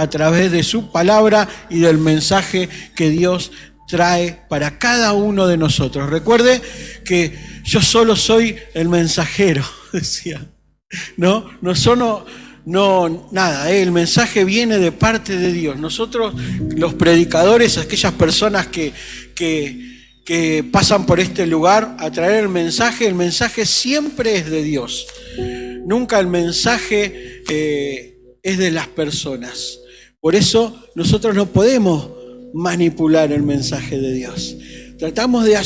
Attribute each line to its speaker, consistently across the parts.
Speaker 1: a través de su palabra y del mensaje que Dios trae para cada uno de nosotros. Recuerde que yo solo soy el mensajero, decía. Nada, el mensaje viene de parte de Dios. Nosotros, los predicadores, aquellas personas que pasan por este lugar a traer el mensaje siempre es de Dios. Nunca el mensaje es de las personas. Por eso nosotros no podemos manipular el mensaje de Dios. Tratamos de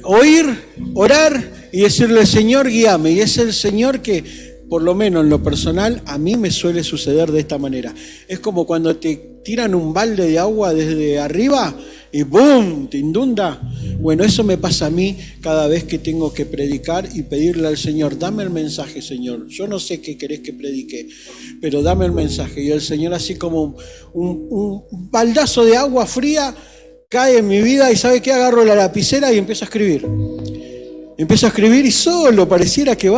Speaker 1: oír, orar y decirle: Señor, guíame. Y es el Señor que, por lo menos en lo personal, a mí me suele suceder de esta manera. Es como cuando te tiran un balde de agua desde arriba y ¡boom!, te inunda. Bueno, eso me pasa a mí cada vez que tengo que predicar y pedirle al Señor: dame el mensaje, Señor. Yo no sé qué querés que predique, pero dame el mensaje. Y el Señor, así como un baldazo de agua fría, cae en mi vida y ¿sabe qué? Agarro la lapicera y empiezo a escribir. Empiezo a escribir y solo pareciera que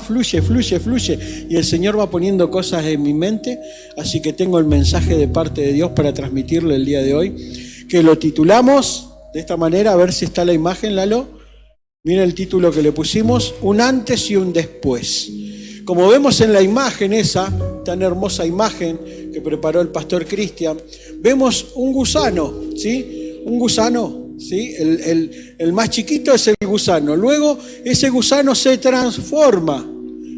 Speaker 1: fluye. Y el Señor va poniendo cosas en mi mente. Así que tengo el mensaje de parte de Dios para transmitirle el día de hoy, que lo titulamos de esta manera. A ver si está la imagen, Lalo. Miren el título que le pusimos: un antes y un después. Como vemos en la imagen esa, tan hermosa imagen que preparó el pastor Cristian, vemos un gusano, ¿sí? Un gusano, ¿sí? El más chiquito es el gusano. Luego ese gusano se transforma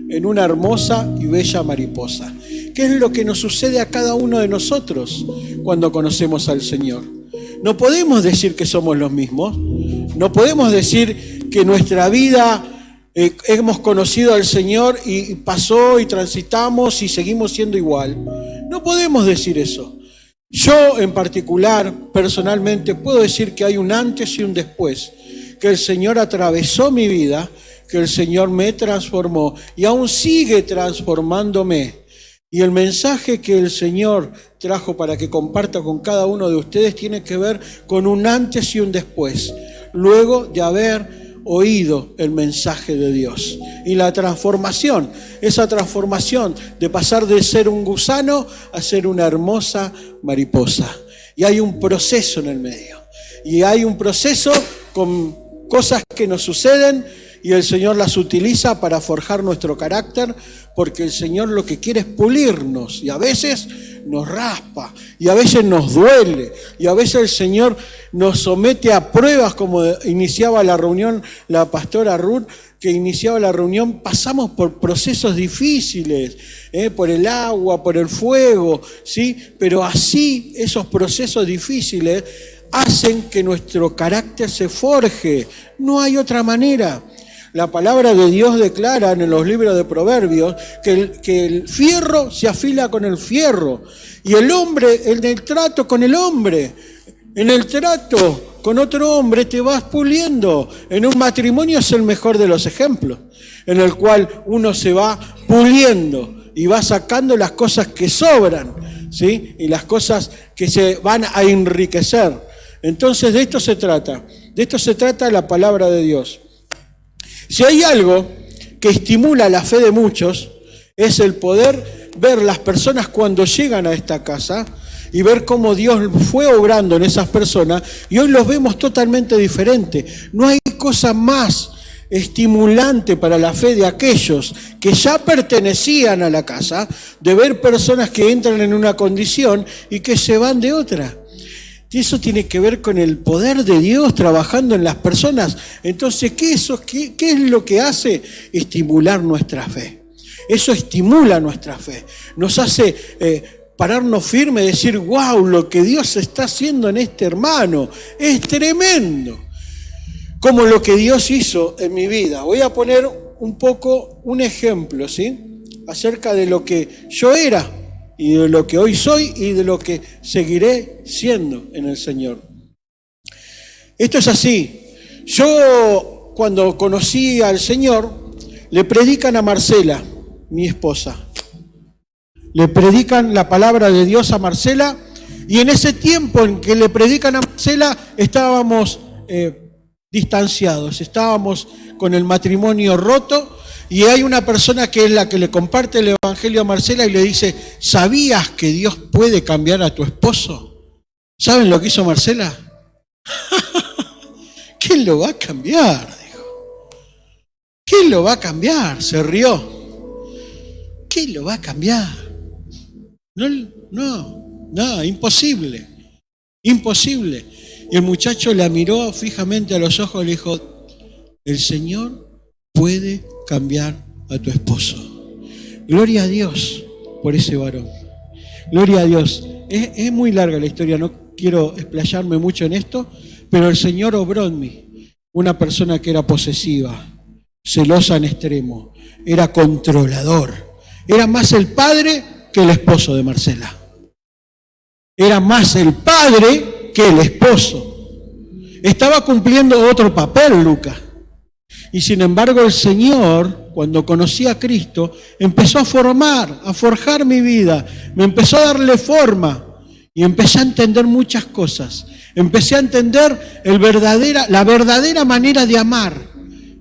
Speaker 1: en una hermosa y bella mariposa. ¿Qué es lo que nos sucede a cada uno de nosotros cuando conocemos al Señor? No podemos decir que somos los mismos. No podemos decir que nuestra vida hemos conocido al Señor y pasó y transitamos y seguimos siendo igual. No podemos decir eso. Yo en particular, personalmente, puedo decir que hay un antes y un después, que el Señor atravesó mi vida, que el Señor me transformó y aún sigue transformándome. Y el mensaje que el Señor trajo para que comparta con cada uno de ustedes tiene que ver con un antes y un después, luego de haber oído el mensaje de Dios. Y la transformación, esa transformación de pasar de ser un gusano a ser una hermosa mariposa. Y hay un proceso en el medio. Y hay un proceso con cosas que nos suceden y el Señor las utiliza para forjar nuestro carácter, porque el Señor lo que quiere es pulirnos, y a veces nos raspa, y a veces nos duele, y a veces el Señor nos somete a pruebas, como iniciaba la reunión la pastora Ruth, que iniciaba la reunión. Pasamos por procesos difíciles, por el agua, por el fuego, ¿sí? Pero así esos procesos difíciles hacen que nuestro carácter se forje. No hay otra manera. La palabra de Dios declara en los libros de Proverbios que el fierro se afila con el fierro. Y el hombre, en el trato con el hombre, en el trato con otro hombre te vas puliendo. En un matrimonio es el mejor de los ejemplos, en el cual uno se va puliendo y va sacando las cosas que sobran, ¿sí? Y las cosas que se van a enriquecer. Entonces de esto se trata la palabra de Dios. Si hay algo que estimula la fe de muchos, es el poder ver las personas cuando llegan a esta casa y ver cómo Dios fue obrando en esas personas, y hoy los vemos totalmente diferentes. No hay cosa más estimulante para la fe de aquellos que ya pertenecían a la casa, de ver personas que entran en una condición y que se van de otra. Y eso tiene que ver con el poder de Dios trabajando en las personas. Entonces, ¿qué es lo que hace? Estimular nuestra fe. Eso estimula nuestra fe. Nos hace pararnos firmes y decir: wow, lo que Dios está haciendo en este hermano es tremendo. Como lo que Dios hizo en mi vida. Voy a poner un ejemplo, ¿sí? Acerca de lo que yo era, y de lo que hoy soy y de lo que seguiré siendo en el Señor. Esto es así. Yo, cuando conocí al Señor, le predican a Marcela, mi esposa. Le predican la palabra de Dios a Marcela, y en ese tiempo en que le predican a Marcela estábamos distanciados, estábamos con el matrimonio roto, Y hay una persona que es la que le comparte el evangelio a Marcela y le dice, ¿sabías que Dios puede cambiar a tu esposo? ¿Saben lo que hizo Marcela? ¿Quién lo va a cambiar? Dijo. ¿Quién lo va a cambiar? Se rió. ¿Quién lo va a cambiar? No, imposible. Imposible. Y el muchacho la miró fijamente a los ojos y le dijo, el Señor puede cambiar a tu esposo. Gloria a Dios por ese varón. Gloria a Dios. Es muy larga la historia, no quiero explayarme mucho en esto, pero el Señor obró en mí. Una persona que era posesiva, celosa en extremo, era controlador. Era más el padre que el esposo de Marcela. Era más el padre que el esposo. Estaba cumpliendo otro papel, Lucas. Y sin embargo el Señor, cuando conocí a Cristo, empezó a forjar mi vida. Me empezó a darle forma. Y empecé a entender muchas cosas. Empecé a entender la verdadera manera de amar,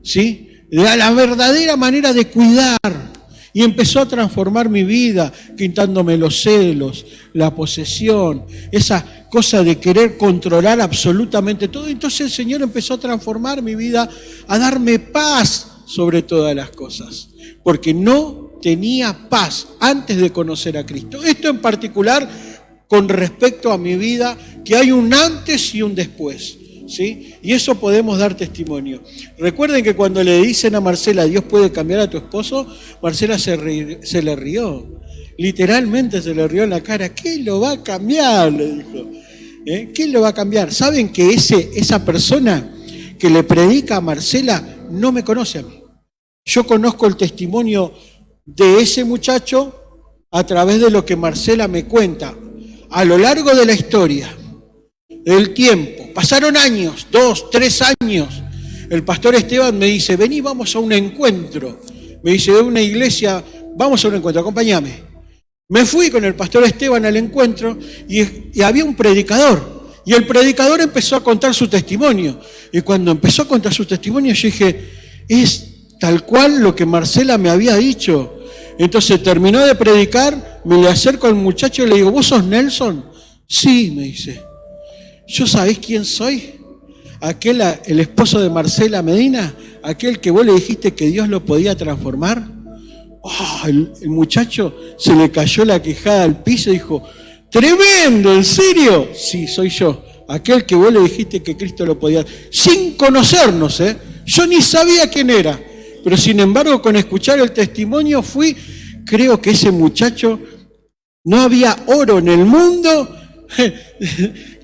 Speaker 1: ¿sí? La verdadera manera de cuidar. Y empezó a transformar mi vida, quitándome los celos, la posesión, esa cosa de querer controlar absolutamente todo. Entonces el Señor empezó a transformar mi vida, a darme paz sobre todas las cosas, porque no tenía paz antes de conocer a Cristo. Esto en particular con respecto a mi vida, que hay un antes y un después, ¿sí? Y eso podemos dar testimonio. Recuerden que cuando le dicen a Marcela, Dios puede cambiar a tu esposo, Marcela se le rió. Literalmente se le rió en la cara. ¿Qué lo va a cambiar? Le dijo. ¿Qué lo va a cambiar? ¿Saben que esa persona que le predica a Marcela no me conoce a mí? Yo conozco el testimonio de ese muchacho a través de lo que Marcela me cuenta. A lo largo de la historia, del tiempo, pasaron años, 2, 3 años, el pastor Esteban me dice, vení, vamos a un encuentro. Me dice, de una iglesia, vamos a un encuentro, acompáñame. Me fui con el pastor Esteban al encuentro y había un predicador. Y el predicador empezó a contar su testimonio. Y cuando empezó a contar su testimonio, yo dije, es tal cual lo que Marcela me había dicho. Entonces terminó de predicar, me le acerco al muchacho y le digo, ¿vos sos Nelson? Sí, me dice. ¿Yo sabés quién soy? El esposo de Marcela Medina, aquel que vos le dijiste que Dios lo podía transformar. Oh, el muchacho se le cayó la quejada al piso y dijo, tremendo, ¿en serio? Sí, soy yo, aquel que vos le dijiste que Cristo lo podía, sin conocernos, yo ni sabía quién era, pero sin embargo con escuchar el testimonio creo que ese muchacho, no había oro en el mundo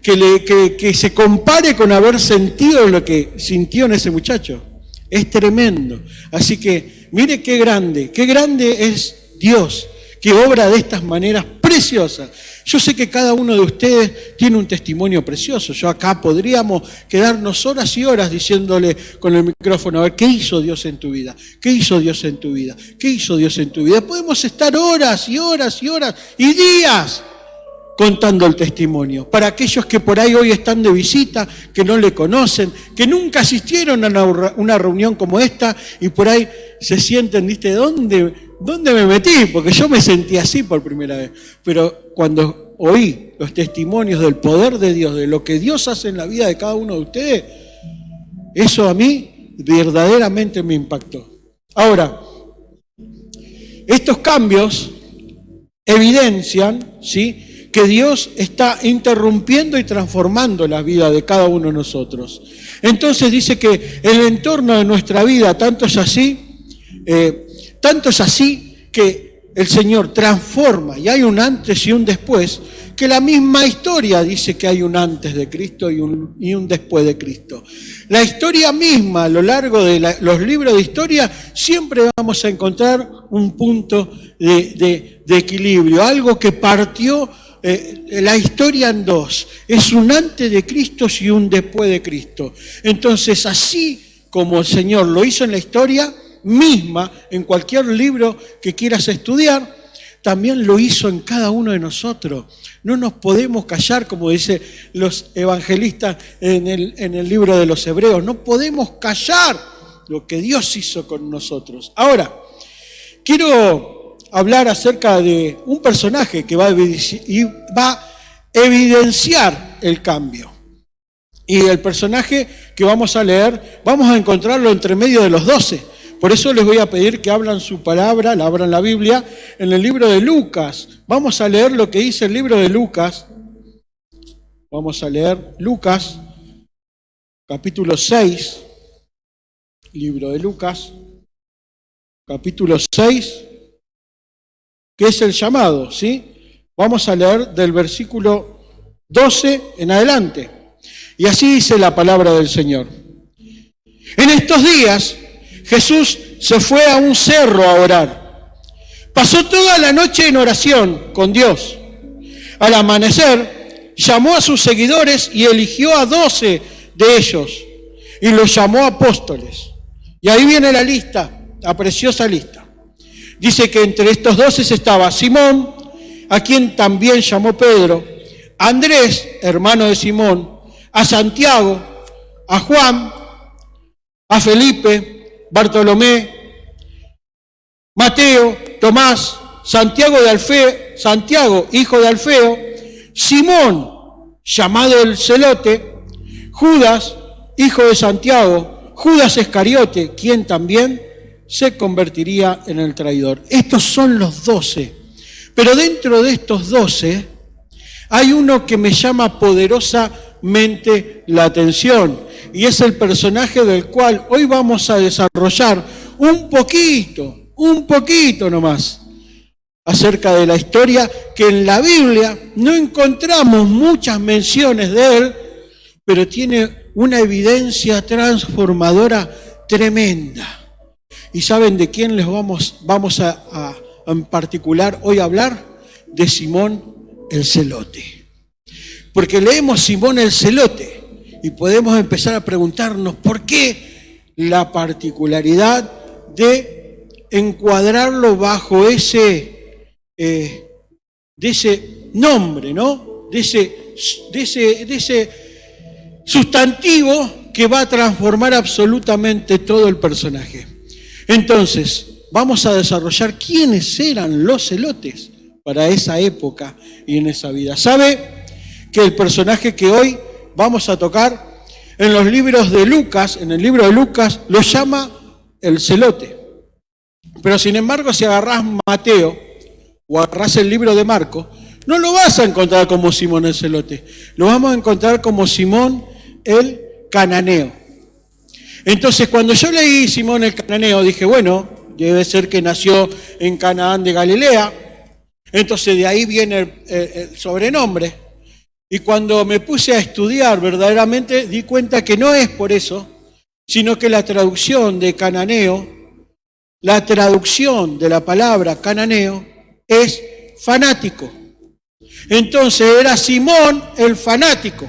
Speaker 1: que se compare con haber sentido lo que sintió en ese muchacho. Es tremendo. Así que mire qué grande es Dios, que obra de estas maneras preciosas. Yo sé que cada uno de ustedes tiene un testimonio precioso. Yo acá podríamos quedarnos horas y horas diciéndole con el micrófono, a ver, ¿qué hizo Dios en tu vida? ¿Qué hizo Dios en tu vida? ¿Qué hizo Dios en tu vida? Podemos estar horas y horas y horas y días contando el testimonio. Para aquellos que por ahí hoy están de visita, que no le conocen, que nunca asistieron a una reunión como esta y por ahí se sienten, ¿viste? ¿Dónde me metí? Porque yo me sentí así por primera vez. Pero cuando oí los testimonios del poder de Dios, de lo que Dios hace en la vida de cada uno de ustedes, eso a mí verdaderamente me impactó. Ahora, estos cambios evidencian, ¿sí?, que Dios está interrumpiendo y transformando la vida de cada uno de nosotros. Entonces dice que el entorno de nuestra vida tanto es así que el Señor transforma y hay un antes y un después, que la misma historia dice que hay un antes de Cristo y un después de Cristo. La historia misma, a lo largo de los libros de historia, siempre vamos a encontrar un punto de equilibrio, algo que partió la historia en dos. Es un antes de Cristo y un después de Cristo. Entonces, así como el Señor lo hizo en la historia misma, en cualquier libro que quieras estudiar, también lo hizo en cada uno de nosotros. No nos podemos callar, como dicen los evangelistas en el libro de los Hebreos, no podemos callar lo que Dios hizo con nosotros. Ahora, quiero hablar acerca de un personaje que va a evidenciar el cambio. Y el personaje que vamos a leer, vamos a encontrarlo entre medio de los 12. Por eso les voy a pedir que abran su palabra, la abran la Biblia, en el libro de Lucas. Vamos a leer lo que dice el libro de Lucas. Vamos a leer Lucas, capítulo 6. Libro de Lucas, capítulo 6, que es el llamado, ¿sí? Vamos a leer del versículo 12 en adelante. Y así dice la palabra del Señor. En estos días, Jesús se fue a un cerro a orar. Pasó toda la noche en oración con Dios. Al amanecer, llamó a sus seguidores y eligió a 12 de ellos y los llamó apóstoles. Y ahí viene la lista, la preciosa lista. Dice que entre estos 12 estaba Simón, a quien también llamó Pedro, Andrés, hermano de Simón, a Santiago, a Juan, a Felipe, Bartolomé, Mateo, Tomás, Santiago, hijo de Alfeo, Simón, llamado el Celote, Judas, hijo de Santiago, Judas Iscariote, quien también se convertiría en el traidor. Estos son los 12. Pero dentro de estos 12 hay uno que me llama poderosamente la atención, y es el personaje del cual hoy vamos a desarrollar un poquito nomás, acerca de la historia, que en la Biblia no encontramos muchas menciones de él, pero tiene una evidencia transformadora tremenda. ¿Y saben de quién les vamos a en particular hoy hablar? De Simón el Celote. Porque leemos Simón el Celote y podemos empezar a preguntarnos por qué la particularidad de encuadrarlo bajo ese nombre, ¿no? De ese sustantivo que va a transformar absolutamente todo el personaje. Entonces, vamos a desarrollar quiénes eran los celotes para esa época y en esa vida. ¿Sabe que el personaje que hoy vamos a tocar en los libros de Lucas, en el libro de Lucas, lo llama el celote? Pero sin embargo, si agarrás Mateo o agarrás el libro de Marcos, no lo vas a encontrar como Simón el Celote, lo vamos a encontrar como Simón el Cananeo. Entonces, cuando yo leí Simón el Cananeo, dije, bueno, debe ser que nació en Canaán de Galilea, entonces de ahí viene el sobrenombre. Y cuando me puse a estudiar verdaderamente, di cuenta que no es por eso, sino que la traducción de cananeo, la traducción de la palabra cananeo es fanático. Entonces era Simón el fanático.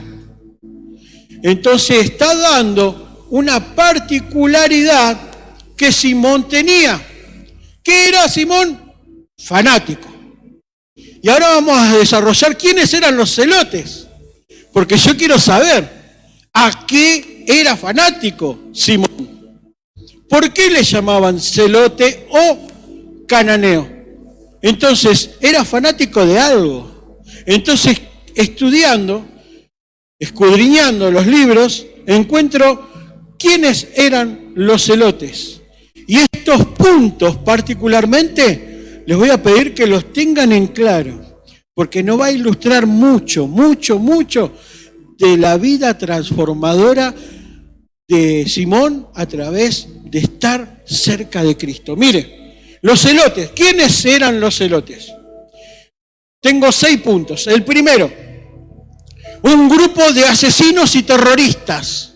Speaker 1: Entonces está dando una particularidad que Simón tenía. ¿Qué era Simón? Fanático. Y ahora vamos a desarrollar quiénes eran los celotes, porque yo quiero saber a qué era fanático Simón. ¿Por qué le llamaban celote o cananeo? Entonces, era fanático de algo. Entonces, estudiando, escudriñando los libros, encuentro quiénes eran los celotes. Y estos puntos particularmente les voy a pedir que los tengan en claro, porque nos va a ilustrar mucho de la vida transformadora de Simón a través de estar cerca de Cristo. Mire, los celotes, ¿quiénes eran los celotes? Tengo 6 puntos. El primero, un grupo de asesinos y terroristas.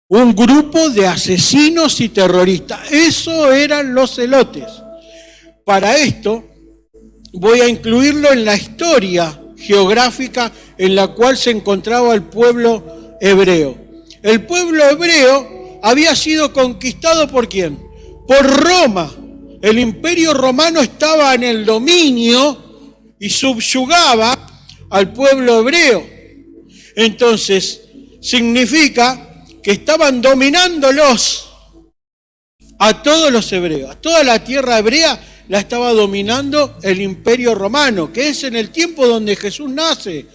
Speaker 1: Un grupo de asesinos y terroristas. Eso eran los celotes. Para esto voy a incluirlo en la historia geográfica en la cual se encontraba el pueblo hebreo. El pueblo hebreo había sido conquistado ¿por quién? Por Roma. El imperio romano estaba en el dominio y subyugaba al pueblo hebreo. Entonces, significa que estaban dominándolos. a todos los hebreos, a toda la tierra hebrea la estaba dominando el imperio romano, que es en el tiempo donde Jesús nace.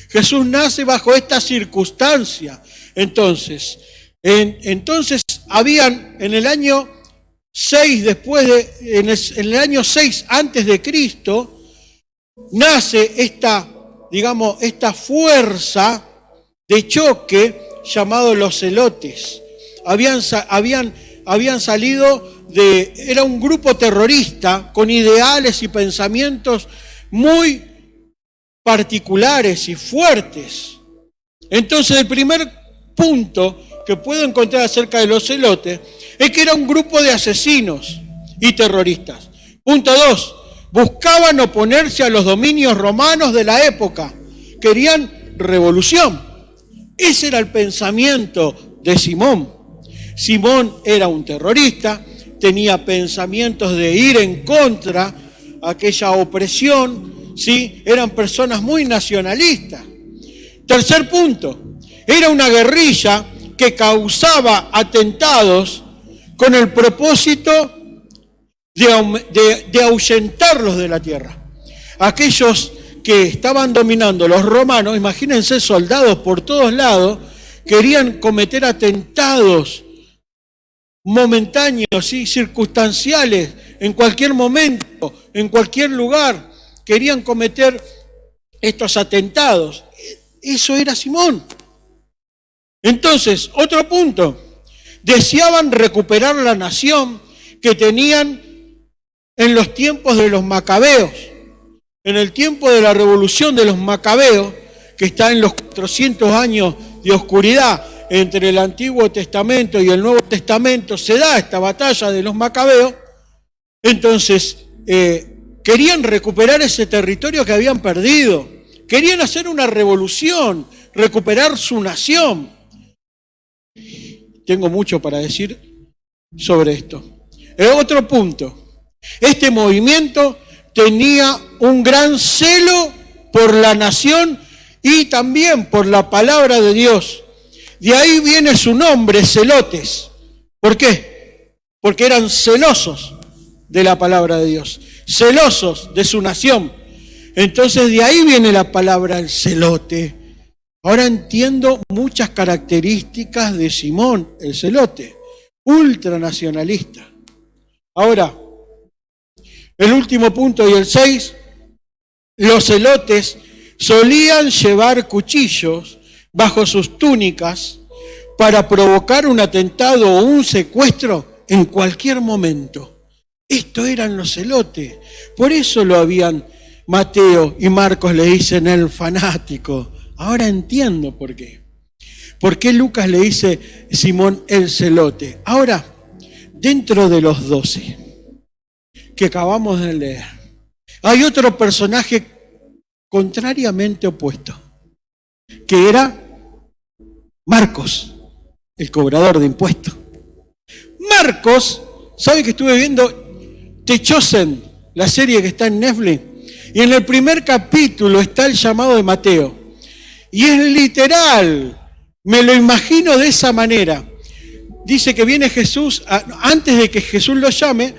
Speaker 1: Jesús nace bajo esta circunstancia. Entonces habían en el año 6 en el año 6 antes de Cristo, nace esta fuerza de choque llamado los celotes. Habían salido era un grupo terrorista con ideales y pensamientos muy particulares y fuertes. Entonces, el primer punto que puedo encontrar acerca de los celotes es que era un grupo de asesinos y terroristas. Punto 2, buscaban oponerse a los dominios romanos de la época. Querían revolución. Ese era el pensamiento de Simón. Simón era un terrorista, tenía pensamientos de ir en contra de aquella opresión, ¿sí? Eran personas muy nacionalistas. Tercer punto, era una guerrilla que causaba atentados con el propósito de ahuyentarlos de la tierra. Aquellos que estaban dominando, los romanos, imagínense, soldados por todos lados, querían cometer atentados momentáneos, ¿sí? Circunstanciales, en cualquier momento, en cualquier lugar, querían cometer estos atentados. Eso era Simón. Entonces, otro punto, deseaban recuperar la nación que tenían en los tiempos de los macabeos, en el tiempo de la revolución de los macabeos, que está en los 400 años de oscuridad entre el Antiguo Testamento y el Nuevo Testamento, se da esta batalla de los macabeos. Entonces, querían recuperar ese territorio que habían perdido, querían hacer una revolución, recuperar su nación. Tengo mucho para decir sobre esto. Otro punto, este movimiento tenía un gran celo por la nación y también por la palabra de Dios. De ahí viene su nombre, celotes. ¿Por qué? Porque eran celosos de la palabra de Dios, celosos de su nación. Entonces de ahí viene la palabra el celote. Ahora entiendo muchas características de Simón, el celote, ultranacionalista. Ahora, el último punto y el 6, los celotes solían llevar cuchillos bajo sus túnicas para provocar un atentado o un secuestro en cualquier momento. Esto eran los celotes. Por eso lo habían, Mateo y Marcos le dicen el fanático. Ahora entiendo por qué. ¿Por qué Lucas le dice Simón el celote? Ahora, dentro de los 12 que acabamos de leer, hay otro personaje contrariamente opuesto, que era Marcos, el cobrador de impuestos. Marcos, ¿sabe que estuve viendo The Chosen, la serie que está en Netflix? Y en el primer capítulo está el llamado de Mateo. Y es literal, me lo imagino de esa manera. Dice que viene Jesús, antes de que Jesús lo llame,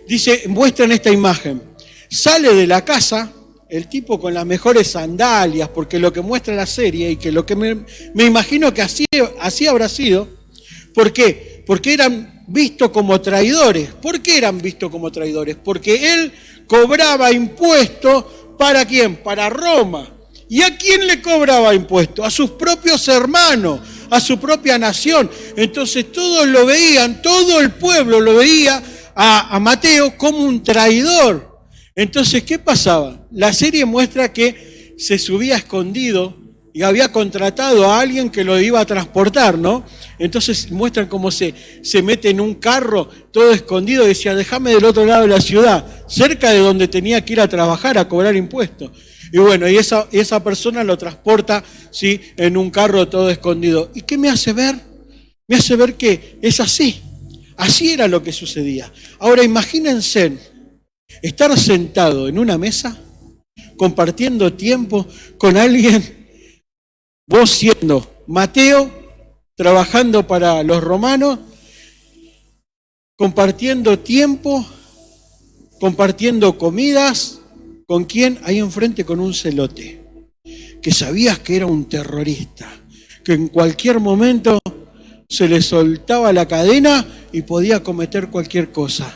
Speaker 1: dice, muestran esta imagen. Sale de la casa el tipo con las mejores sandalias, porque lo que muestra la serie y que lo que me imagino que así habrá sido. ¿Por qué? Porque eran vistos como traidores. ¿Por qué eran vistos como traidores? Porque él cobraba impuestos, ¿para quién? Para Roma. ¿Y a quién le cobraba impuestos? A sus propios hermanos, a su propia nación. Entonces todos lo veían, todo el pueblo lo veía a Mateo como un traidor. Entonces, ¿qué pasaba? La serie muestra que se subía escondido y había contratado a alguien que lo iba a transportar, ¿no? Entonces muestran cómo se mete en un carro todo escondido y decía, déjame del otro lado de la ciudad, cerca de donde tenía que ir a trabajar, a cobrar impuestos. Y bueno, y esa persona lo transporta, ¿sí?, en un carro todo escondido. ¿Y qué me hace ver? Me hace ver que es así. Así era lo que sucedía. Ahora imagínense estar sentado en una mesa, compartiendo tiempo con alguien, vos siendo Mateo, trabajando para los romanos, compartiendo tiempo, compartiendo comidas. ¿Con quién? Ahí enfrente con un celote, que sabías que era un terrorista, que en cualquier momento se le soltaba la cadena y podía cometer cualquier cosa.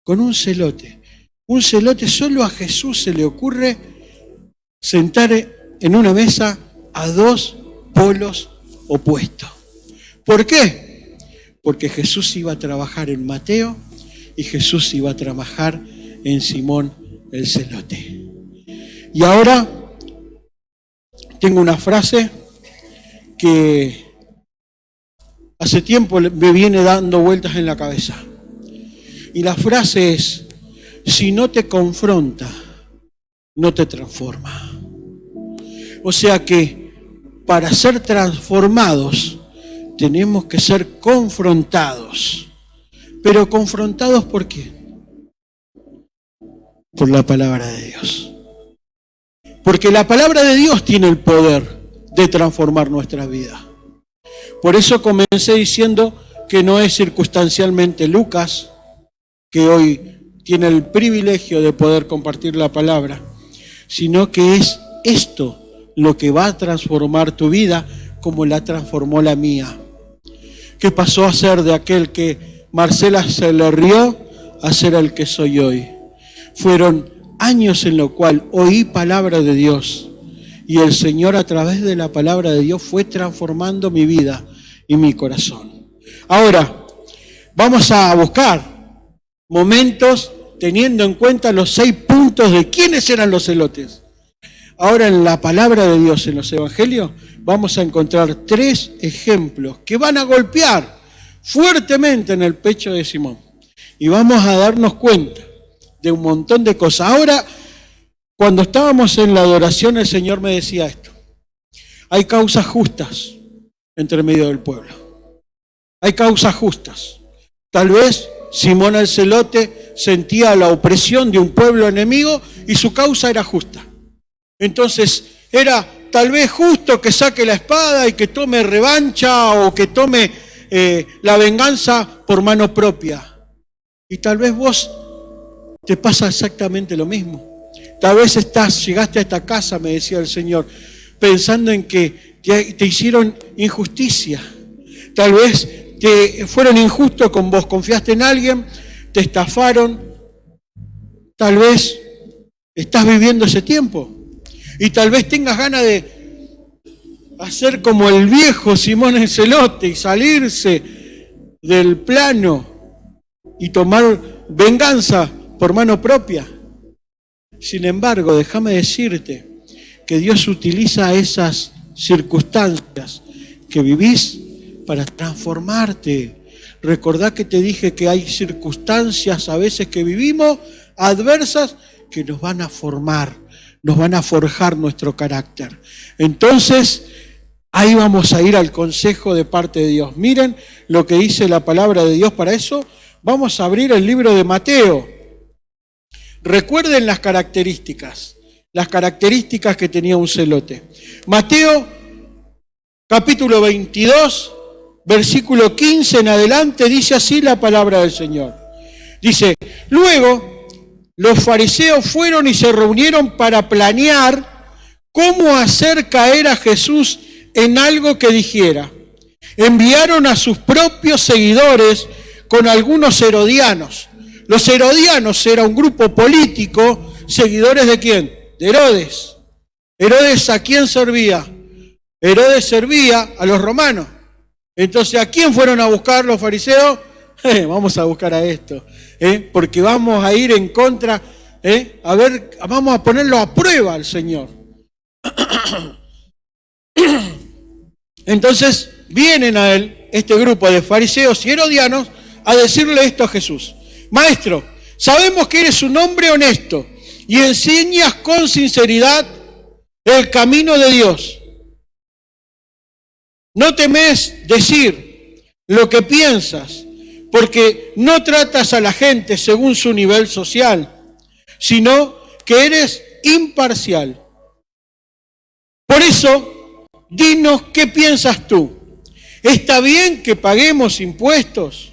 Speaker 1: Con un celote. Un celote, solo a Jesús se le ocurre sentar en una mesa a dos polos opuestos. ¿Por qué? Porque Jesús iba a trabajar en Mateo y Jesús iba a trabajar en Simón el celote. Y ahora tengo una frase que hace tiempo me viene dando vueltas en la cabeza. Y la frase es: si no te confronta, no te transforma. O sea que para ser transformados tenemos que ser confrontados. Pero confrontados ¿por qué? Por la palabra de Dios. Porque la palabra de Dios tiene el poder de transformar nuestra vida. Por eso comencé diciendo que no es circunstancialmente Lucas, que hoy tiene el privilegio de poder compartir la palabra, sino que es esto lo que va a transformar tu vida como la transformó la mía. Que pasó a ser de aquel que Marcela se le rió a ser el que soy hoy. Fueron años en los cuales oí palabra de Dios y el Señor a través de la palabra de Dios fue transformando mi vida y mi corazón. Ahora, vamos a buscar momentos teniendo en cuenta los 6 puntos de quiénes eran los celotes. Ahora en la palabra de Dios, en los evangelios, vamos a encontrar 3 ejemplos que van a golpear fuertemente en el pecho de Simón. Y vamos a darnos cuenta de un montón de cosas. Ahora, cuando estábamos en la adoración, el Señor me decía esto: hay causas justas entre medio del pueblo. Hay causas justas. Tal vez Simón el celote sentía la opresión de un pueblo enemigo y su causa era justa. Entonces, era tal vez justo que saque la espada y que tome revancha o que tome la venganza por mano propia. Y tal vez vos te pasa exactamente lo mismo. Tal vez llegaste a esta casa, me decía el Señor, pensando en que te hicieron injusticia. Tal vez te fueron injustos con vos, confiaste en alguien, te estafaron. Tal vez estás viviendo ese tiempo y tal vez tengas ganas de hacer como el viejo Simón el celote y salirse del plano y tomar venganza por mano propia. Sin embargo, déjame decirte que Dios utiliza esas circunstancias que vivís para transformarte. Recordá que te dije que hay circunstancias a veces que vivimos adversas que nos van a formar, nos van a forjar nuestro carácter. Entonces, ahí vamos a ir al consejo de parte de Dios. Miren lo que dice la palabra de Dios para eso. Vamos a abrir el libro de Mateo. Recuerden las características que tenía un celote. Mateo, capítulo 22, versículo 15 en adelante, dice así la palabra del Señor. Dice: luego los fariseos fueron y se reunieron para planear cómo hacer caer a Jesús en algo que dijera. Enviaron a sus propios seguidores con algunos herodianos. Los herodianos era un grupo político, seguidores ¿de quién? De Herodes. ¿Herodes a quién servía? Herodes servía a los romanos. Entonces, ¿a quién fueron a buscar los fariseos? Vamos a buscar a esto, porque vamos a ir en contra, vamos a ponerlo a prueba al Señor. Entonces, vienen a él, este grupo de fariseos y herodianos, a decirle esto a Jesús: Maestro, sabemos que eres un hombre honesto y enseñas con sinceridad el camino de Dios. No temes decir lo que piensas, porque no tratas a la gente según su nivel social, sino que eres imparcial. Por eso, dinos qué piensas tú. ¿Está bien que paguemos impuestos?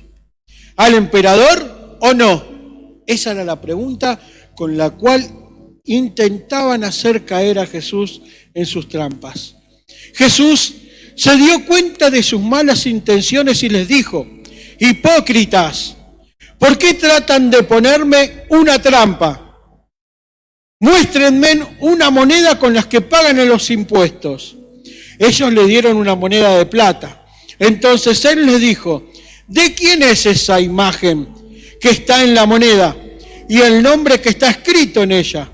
Speaker 1: al emperador o no? Esa era la pregunta con la cual intentaban hacer caer a Jesús en sus trampas. Jesús se dio cuenta de sus malas intenciones y les dijo: hipócritas, ¿por qué tratan de ponerme una trampa? Muéstrenme una moneda con las que pagan los impuestos. Ellos le dieron una moneda de plata. Entonces él les dijo: ¿de quién es esa imagen que está en la moneda y el nombre que está escrito en ella?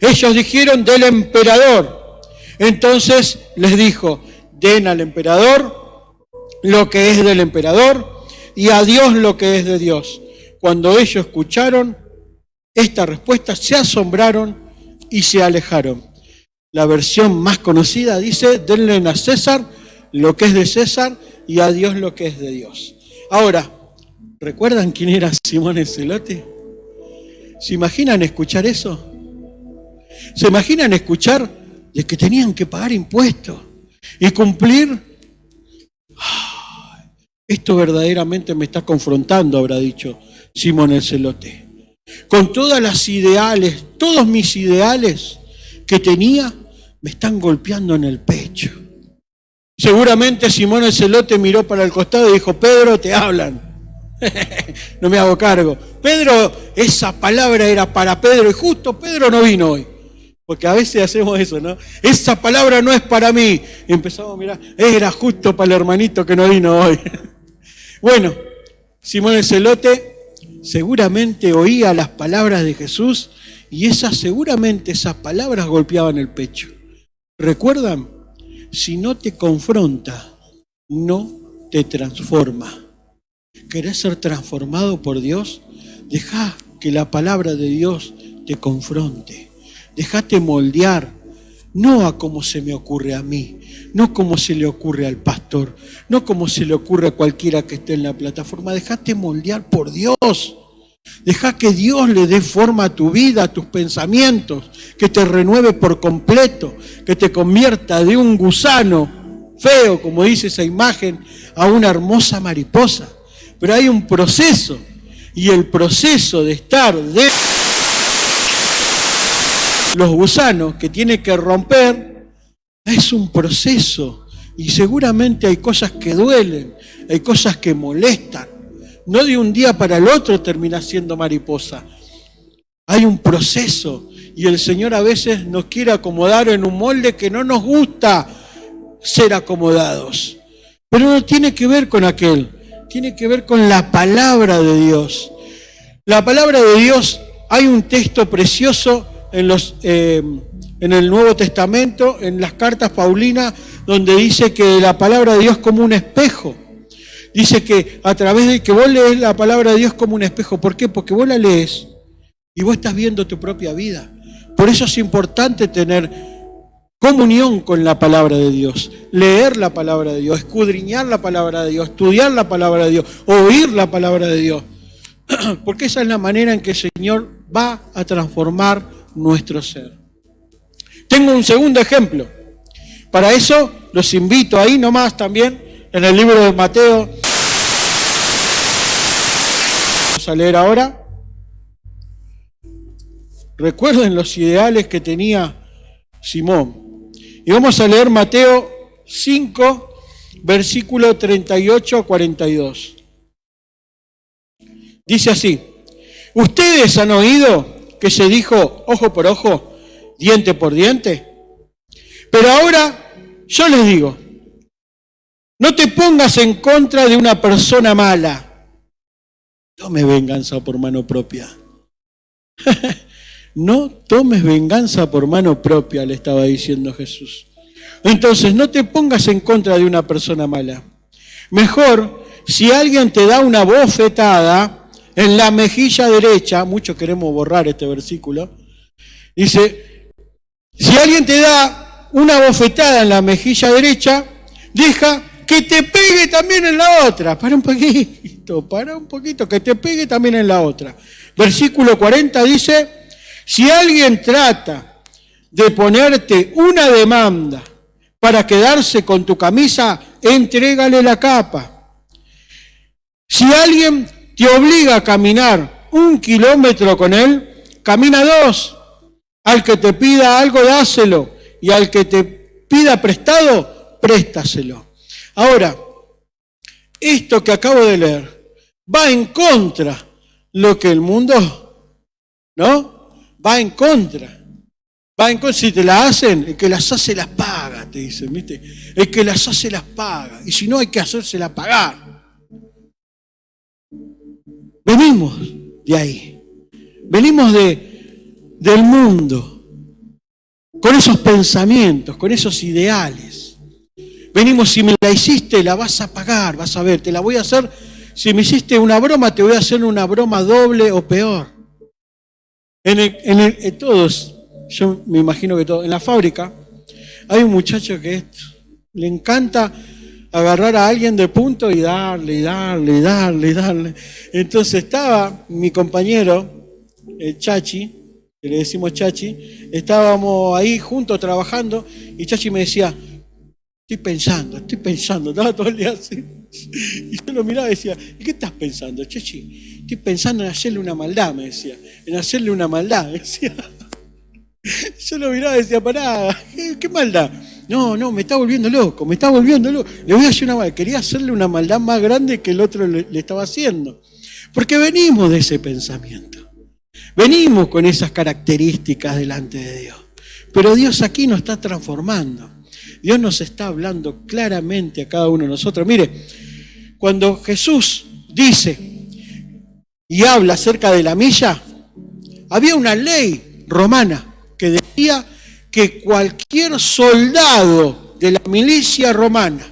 Speaker 1: Ellos dijeron: del emperador. Entonces les dijo: den al emperador lo que es del emperador y a Dios lo que es de Dios. Cuando ellos escucharon esta respuesta, se asombraron y se alejaron. La versión más conocida dice: denle a César lo que es de César y a Dios lo que es de Dios. Ahora, ¿recuerdan quién era Simón el Celote? ¿Se imaginan escuchar eso? ¿Se imaginan escuchar de que tenían que pagar impuestos y cumplir? Esto verdaderamente me está confrontando, habrá dicho Simón el Celote. Con todas las ideales, todos mis ideales que tenía, me están golpeando en el pecho. Seguramente Simón el Celote miró para el costado y dijo: Pedro, te hablan. No me hago cargo. Pedro, esa palabra era para Pedro y justo Pedro no vino hoy. Porque a veces hacemos eso, ¿no? Esa palabra no es para mí. Y empezamos a mirar, era justo para el hermanito que no vino hoy. Bueno, Simón el Celote seguramente oía las palabras de Jesús y seguramente esas palabras golpeaban el pecho. ¿Recuerdan? Si no te confronta, no te transforma. ¿Querés ser transformado por Dios? Deja que la palabra de Dios te confronte. Dejate moldear, no a como se me ocurre a mí, no como se le ocurre al pastor, no como se le ocurre a cualquiera que esté en la plataforma. Dejate moldear por Dios. Deja que Dios le dé forma a tu vida, a tus pensamientos, que te renueve por completo, que te convierta de un gusano feo, como dice esa imagen, a una hermosa mariposa. Pero hay un proceso, y el proceso de estar de los gusanos que tiene que romper es un proceso, y seguramente hay cosas que duelen, hay cosas que molestan. No de un día para el otro termina siendo mariposa. Hay un proceso y el Señor a veces nos quiere acomodar en un molde que no nos gusta ser acomodados. Pero no tiene que ver con aquel, tiene que ver con la palabra de Dios. La palabra de Dios, hay un texto precioso en el Nuevo Testamento, en las cartas paulinas, donde dice que la palabra de Dios es como un espejo. Dice que a través de que vos lees la palabra de Dios como un espejo. ¿Por qué? Porque vos la lees y vos estás viendo tu propia vida. Por eso es importante tener comunión con la palabra de Dios, leer la palabra de Dios, escudriñar la palabra de Dios, estudiar la palabra de Dios, oír la palabra de Dios. Porque esa es la manera en que el Señor va a transformar nuestro ser. Tengo un segundo ejemplo. Para eso los invito ahí nomás también, en el libro de Mateo. Vamos a leer ahora. Recuerden los ideales que tenía Simón. Y vamos a leer Mateo 5, versículo 38 a 42. Dice así: ¿ustedes han oído que se dijo ojo por ojo, diente por diente? Pero ahora yo les digo, no te pongas en contra de una persona mala. Tome venganza por mano propia. No tomes venganza por mano propia, le estaba diciendo Jesús. Entonces, no te pongas en contra de una persona mala. Mejor, si alguien te da una bofetada en la mejilla derecha, muchos queremos borrar este versículo, dice, si alguien te da una bofetada en la mejilla derecha, deja que te pegue también en la otra. Para un poquito, que te pegue también en la otra. Versículo 40 dice, si alguien trata de ponerte una demanda para quedarse con tu camisa, entrégale la capa. Si alguien te obliga a caminar 1 kilómetro con él, camina 2. Al que te pida algo, dáselo. Y al que te pida prestado, préstaselo. Ahora, esto que acabo de leer va en contra lo que el mundo, ¿no? Va en contra. Si te la hacen, el que las hace las paga, te dicen, ¿viste? El que las hace las paga. Y si no, hay que hacérsela pagar. Venimos de ahí. Venimos del mundo. Con esos pensamientos, con esos ideales. Venimos, si me la hiciste, la vas a pagar, vas a ver, te la voy a hacer. Si me hiciste una broma, te voy a hacer una broma doble o peor. En todos, yo me imagino que todos, en la fábrica, hay un muchacho que le encanta agarrar a alguien de punto y darle. Entonces estaba mi compañero, el Chachi, que le decimos Chachi, estábamos ahí juntos trabajando y Chachi me decía, estoy pensando, estaba todo el día así. Y yo lo miraba y decía, ¿y qué estás pensando, Chachi? Estoy pensando en hacerle una maldad, me decía, me decía. Yo lo miraba y decía, pará, ¿qué maldad? No, me está volviendo loco. Le voy a hacer una maldad. Quería hacerle una maldad más grande que el otro le estaba haciendo. Porque venimos de ese pensamiento. Venimos con esas características delante de Dios. Pero Dios aquí nos está transformando. Dios nos está hablando claramente a cada uno de nosotros. Mire, cuando Jesús dice y habla acerca de la milla, había una ley romana que decía que cualquier soldado de la milicia romana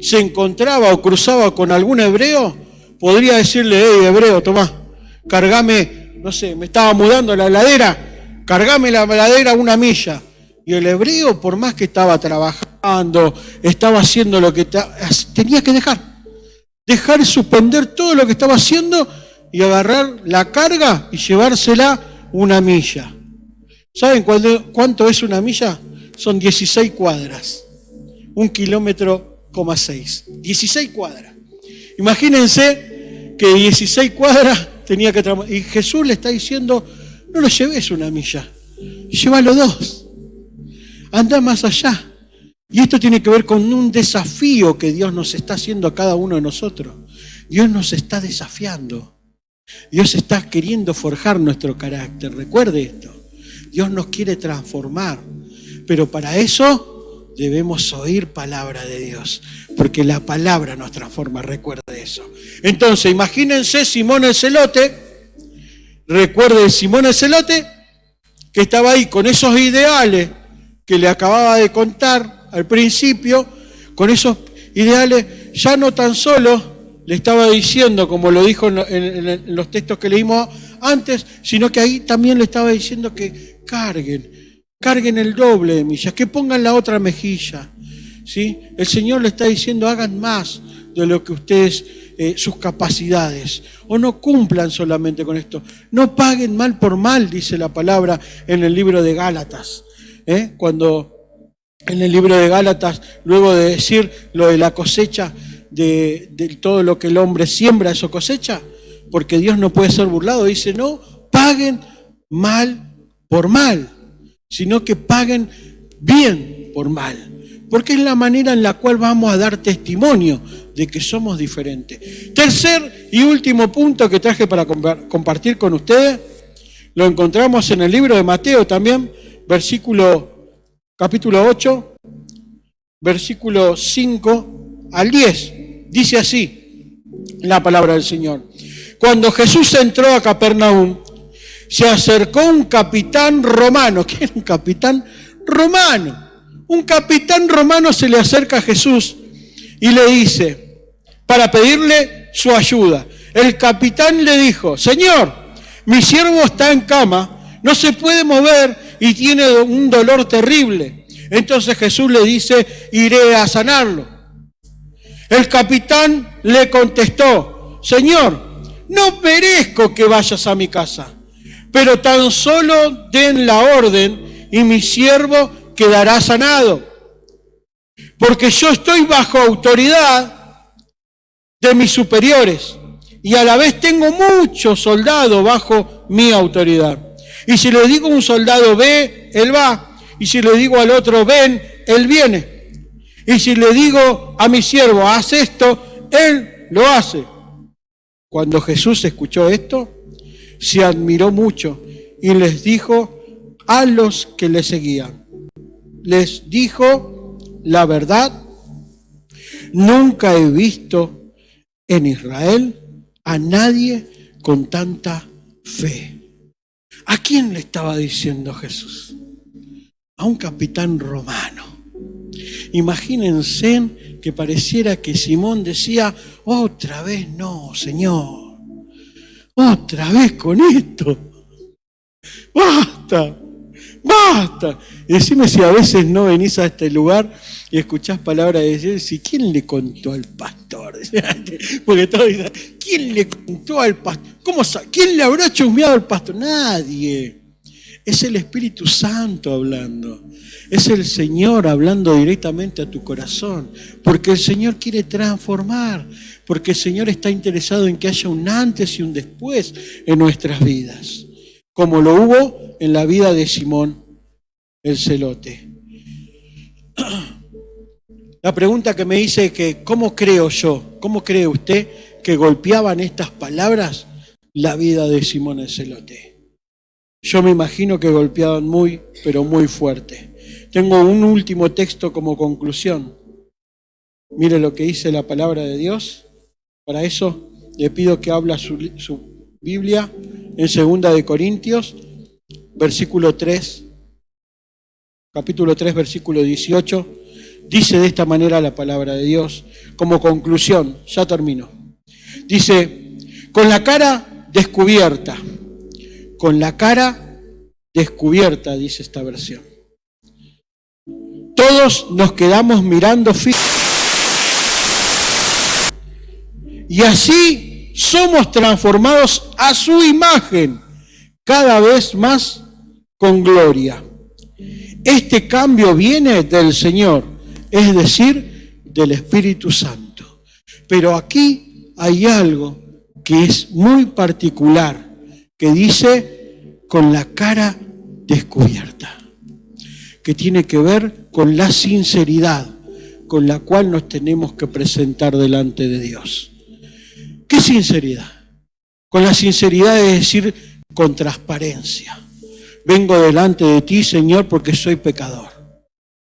Speaker 1: se encontraba o cruzaba con algún hebreo, podría decirle, hey, hebreo, tomá, cargame, no sé, me estaba mudando la heladera, cargame la heladera 1 milla. Y el hebreo, por más que estaba trabajando, estaba haciendo lo que tenía que dejar suspender todo lo que estaba haciendo y agarrar la carga y llevársela 1 milla. ¿Saben cuánto es 1 milla? Son 16 cuadras. 1,6 kilómetros. 16 cuadras. Imagínense que 16 cuadras tenía que trabajar. Y Jesús le está diciendo, no lo lleves 1 milla, llévalo 2. Anda más allá. Y esto tiene que ver con un desafío que Dios nos está haciendo a cada uno de nosotros. Dios nos está desafiando. Dios está queriendo forjar nuestro carácter. Recuerde esto. Dios nos quiere transformar. Pero para eso debemos oír palabra de Dios. Porque la palabra nos transforma. Recuerde eso. Entonces, imagínense Simón el Celote. Recuerde Simón el Celote que estaba ahí con esos ideales que le acababa de contar al principio, con esos ideales, ya no tan solo le estaba diciendo, como lo dijo en los textos que leímos antes, sino que ahí también le estaba diciendo que carguen el doble de millas, que pongan la otra mejilla. ¿Sí? El Señor le está diciendo, hagan más de lo que ustedes, sus capacidades, o no cumplan solamente con esto. No paguen mal por mal, dice la palabra en el libro de Gálatas. Cuando en el libro de Gálatas, luego de decir lo de la cosecha, de todo lo que el hombre siembra, eso cosecha, porque Dios no puede ser burlado, dice, no paguen mal por mal, sino que paguen bien por mal, porque es la manera en la cual vamos a dar testimonio de que somos diferentes. Tercer y último punto que traje para compartir con ustedes, lo encontramos en el libro de Mateo también, capítulo 8, versículo 5 al 10. Dice así la palabra del Señor. Cuando Jesús entró a Capernaum, se acercó un capitán romano. ¿Qué es un capitán romano? Un capitán romano se le acerca a Jesús y le dice, para pedirle su ayuda. El capitán le dijo, Señor, mi siervo está en cama, no se puede mover y tiene un dolor terrible. Entonces Jesús le dice, iré a sanarlo. El capitán le contestó, Señor, no merezco que vayas a mi casa, pero tan solo den la orden y mi siervo quedará sanado. Porque yo estoy bajo autoridad de mis superiores y a la vez tengo muchos soldados bajo mi autoridad. Y si le digo a un soldado ve, él va. Y si le digo al otro ven, él viene. Y si le digo a mi siervo haz esto, él lo hace. Cuando Jesús escuchó esto, se admiró mucho y les dijo a los que le seguían, les dijo la verdad, nunca he visto en Israel a nadie con tanta fe. ¿A quién le estaba diciendo Jesús? A un capitán romano. Imagínense que pareciera que Simón decía, otra vez no, Señor, otra vez con esto, basta, basta. Y decime si a veces no venís a este lugar y escuchás palabras de Dios y ¿quién le contó al pastor? Porque todos dicen, ¿quién le contó al pastor? ¿Quién le habrá chusmeado al pastor? Nadie. Es el Espíritu Santo hablando. Es el Señor hablando directamente a tu corazón. Porque el Señor quiere transformar. Porque el Señor está interesado en que haya un antes y un después en nuestras vidas. Como lo hubo en la vida de Simón el Celote. La pregunta que me dice es que, ¿cómo creo yo? ¿Cómo cree usted que golpeaban estas palabras la vida de Simón el Celote? Yo me imagino que golpeaban muy, pero muy fuerte. Tengo un último texto como conclusión. Mire lo que dice la palabra de Dios. Para eso le pido que abra su Biblia en 2 de Corintios, versículo 3, capítulo 3, versículo 18. Dice de esta manera la palabra de Dios, como conclusión, ya termino. Dice, con la cara descubierta, dice esta versión. Todos nos quedamos mirando fijo. Y así somos transformados a su imagen, cada vez más con gloria. Este cambio viene del Señor, es decir, del Espíritu Santo. Pero aquí hay algo que es muy particular, que dice con la cara descubierta, que tiene que ver con la sinceridad con la cual nos tenemos que presentar delante de Dios. ¿Qué sinceridad? Con la sinceridad es decir, con transparencia. Vengo delante de ti, Señor, porque soy pecador.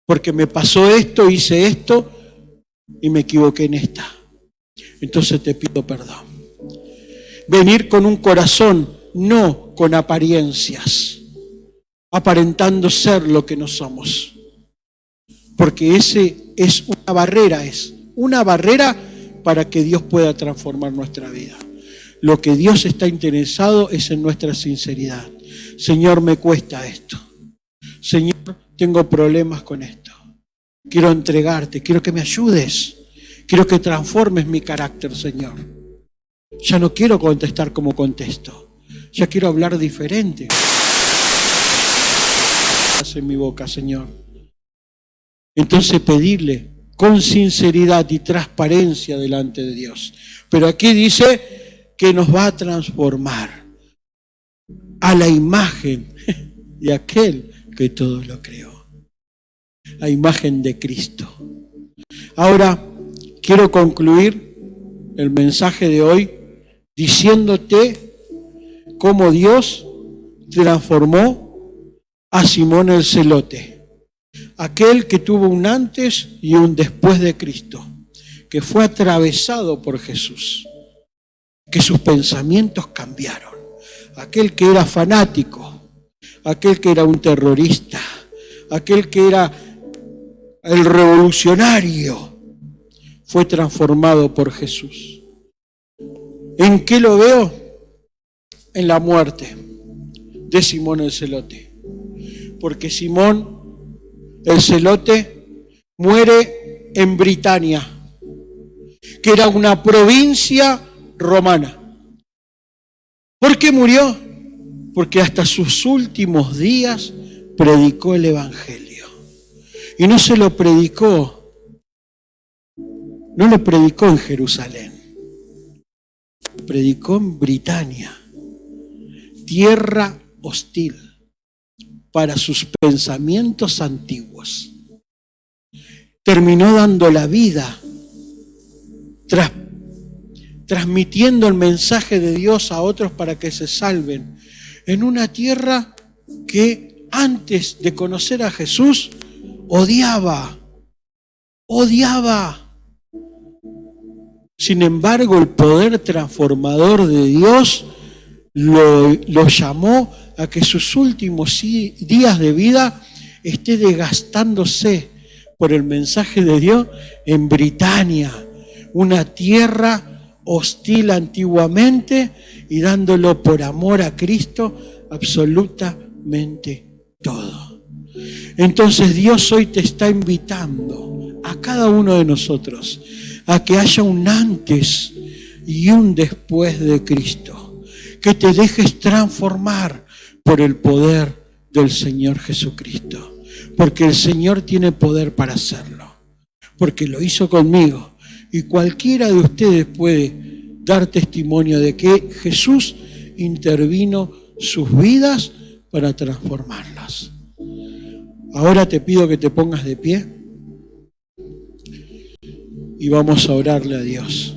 Speaker 1: Porque me pasó esto, hice esto y me equivoqué en esta. Entonces te pido perdón. Venir con un corazón, no con apariencias, aparentando ser lo que no somos. Porque ese es una barrera para que Dios pueda transformar nuestra vida. Lo que Dios está interesado es en nuestra sinceridad. Señor, me cuesta esto. Señor, tengo problemas con esto. Quiero entregarte, quiero que me ayudes. Quiero que transformes mi carácter, Señor. Ya no quiero contestar como contesto. Ya quiero hablar diferente. En mi boca, Señor. Entonces pedirle con sinceridad y transparencia delante de Dios. Pero aquí dice que nos va a transformar a la imagen de aquel que todo lo creó. La imagen de Cristo. Ahora quiero concluir el mensaje de hoy diciéndote cómo Dios transformó a Simón el Celote, aquel que tuvo un antes y un después de Cristo, que fue atravesado por Jesús, que sus pensamientos cambiaron, aquel que era fanático, aquel que era un terrorista, aquel que era el revolucionario, fue transformado por Jesús. ¿En qué lo veo? En la muerte de Simón el Celote. Porque Simón el Celote muere en Britania, que era una provincia romana. ¿Por qué murió? Porque hasta sus últimos días predicó el Evangelio. Y no se lo predicó, no lo predicó en Jerusalén. predicó en Britania, tierra hostil para sus pensamientos antiguos. Terminó dando la vida, transmitiendo el mensaje de Dios a otros para que se salven, en una tierra que antes de conocer a Jesús odiaba. Sin embargo, el poder transformador de Dios lo llamó a que sus últimos días de vida esté desgastándose por el mensaje de Dios en Britania, una tierra hostil antiguamente, y dándolo por amor a Cristo absolutamente todo. Entonces Dios hoy te está invitando a cada uno de nosotros a que haya un antes y un después de Cristo, que te dejes transformar por el poder del Señor Jesucristo, porque el Señor tiene poder para hacerlo, porque lo hizo conmigo, y cualquiera de ustedes puede dar testimonio de que Jesús intervino sus vidas para transformarlas. Ahora te pido que te pongas de pie y vamos a orarle a Dios.